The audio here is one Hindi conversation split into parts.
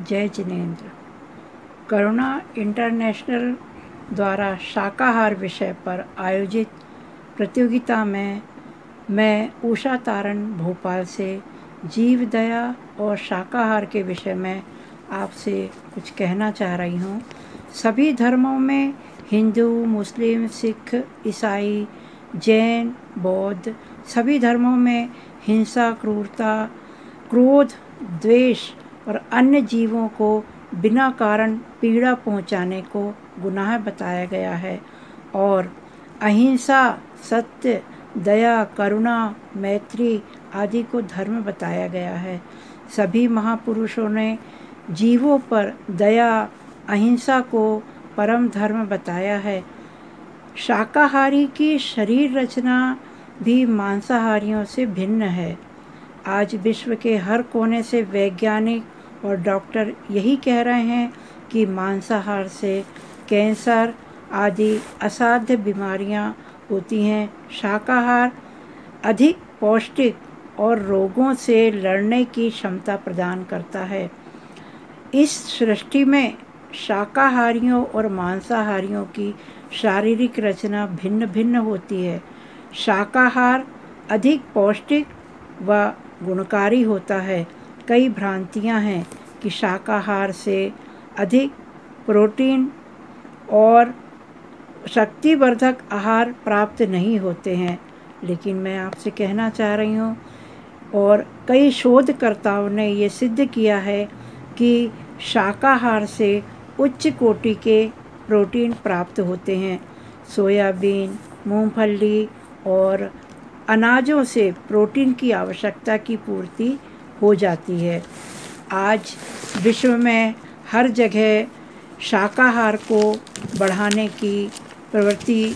जय जिनेंद्र। करुणा इंटरनेशनल द्वारा शाकाहार विषय पर आयोजित प्रतियोगिता में मैं उषा तारण भोपाल से जीव दया और शाकाहार के विषय में आपसे कुछ कहना चाह रही हूँ। सभी धर्मों में हिंदू, मुस्लिम, सिख, ईसाई, जैन, बौद्ध सभी धर्मों में हिंसा, क्रूरता, क्रोध, द्वेष और अन्य जीवों को बिना कारण पीड़ा पहुंचाने को गुनाह बताया गया है और अहिंसा, सत्य, दया, करुणा, मैत्री आदि को धर्म बताया गया है। सभी महापुरुषों ने जीवों पर दया, अहिंसा को परम धर्म बताया है। शाकाहारी की शरीर रचना भी मांसाहारियों से भिन्न है। आज विश्व के हर कोने से वैज्ञानिक और डॉक्टर यही कह रहे हैं कि मांसाहार से कैंसर आदि असाध्य बीमारियां होती हैं। शाकाहार अधिक पौष्टिक और रोगों से लड़ने की क्षमता प्रदान करता है। इस सृष्टि में शाकाहारियों और मांसाहारियों की शारीरिक रचना भिन्न भिन्न होती है। शाकाहार अधिक पौष्टिक व गुणकारी होता है। कई भ्रांतियां हैं कि शाकाहार से अधिक प्रोटीन और शक्तिवर्धक आहार प्राप्त नहीं होते हैं, लेकिन मैं आपसे कहना चाह रही हूँ और कई शोधकर्ताओं ने ये सिद्ध किया है कि शाकाहार से उच्च कोटि के प्रोटीन प्राप्त होते हैं। सोयाबीन, मूंगफली और अनाजों से प्रोटीन की आवश्यकता की पूर्ति हो जाती है। आज विश्व में हर जगह शाकाहार को बढ़ाने की प्रवृत्ति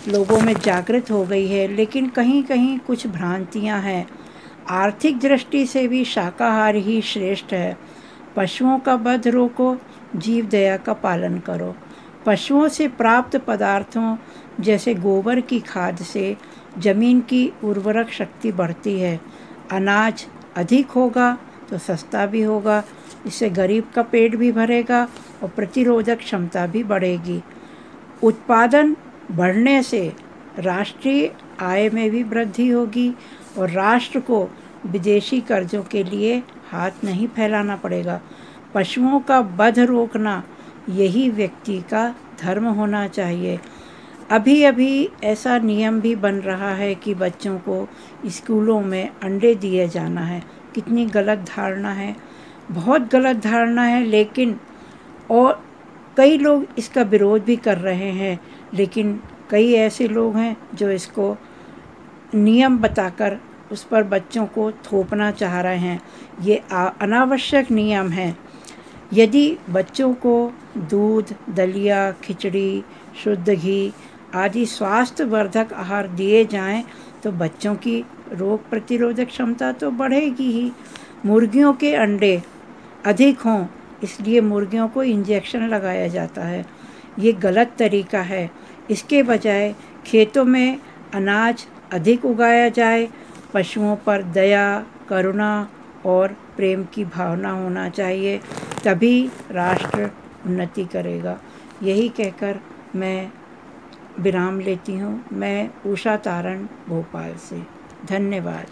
लोगों में जागृत हो गई है, लेकिन कहीं कहीं कुछ भ्रांतियां हैं। आर्थिक दृष्टि से भी शाकाहार ही श्रेष्ठ है। पशुओं का वध रोको, जीव दया का पालन करो। पशुओं से प्राप्त पदार्थों जैसे गोबर की खाद से जमीन की उर्वरक शक्ति बढ़ती है। अनाज अधिक होगा तो सस्ता भी होगा, इससे गरीब का पेट भी भरेगा और प्रतिरोधक क्षमता भी बढ़ेगी। उत्पादन बढ़ने से राष्ट्रीय आय में भी वृद्धि होगी और राष्ट्र को विदेशी कर्जों के लिए हाथ नहीं फैलाना पड़ेगा। पशुओं का वध रोकना यही व्यक्ति का धर्म होना चाहिए। अभी अभी ऐसा नियम भी बन रहा है कि बच्चों को स्कूलों में अंडे दिए जाना है। कितनी गलत धारणा है, बहुत गलत धारणा है। लेकिन और कई लोग इसका विरोध भी कर रहे हैं, लेकिन कई ऐसे लोग हैं जो इसको नियम बताकर उस पर बच्चों को थोपना चाह रहे हैं। ये अनावश्यक नियम है। यदि बच्चों को दूध, दलिया, खिचड़ी, शुद्ध घी आदि स्वास्थ्यवर्धक आहार दिए जाएं तो बच्चों की रोग प्रतिरोधक क्षमता तो बढ़ेगी ही। मुर्गियों के अंडे अधिक हों इसलिए मुर्गियों को इंजेक्शन लगाया जाता है। ये गलत तरीका है। इसके बजाय खेतों में अनाज अधिक उगाया जाए। पशुओं पर दया, करुणा और प्रेम की भावना होना चाहिए, तभी राष्ट्र उन्नति करेगा। यही कहकर मैं विराम लेती हूँ। मैं उषा तारण भोपाल से। धन्यवाद।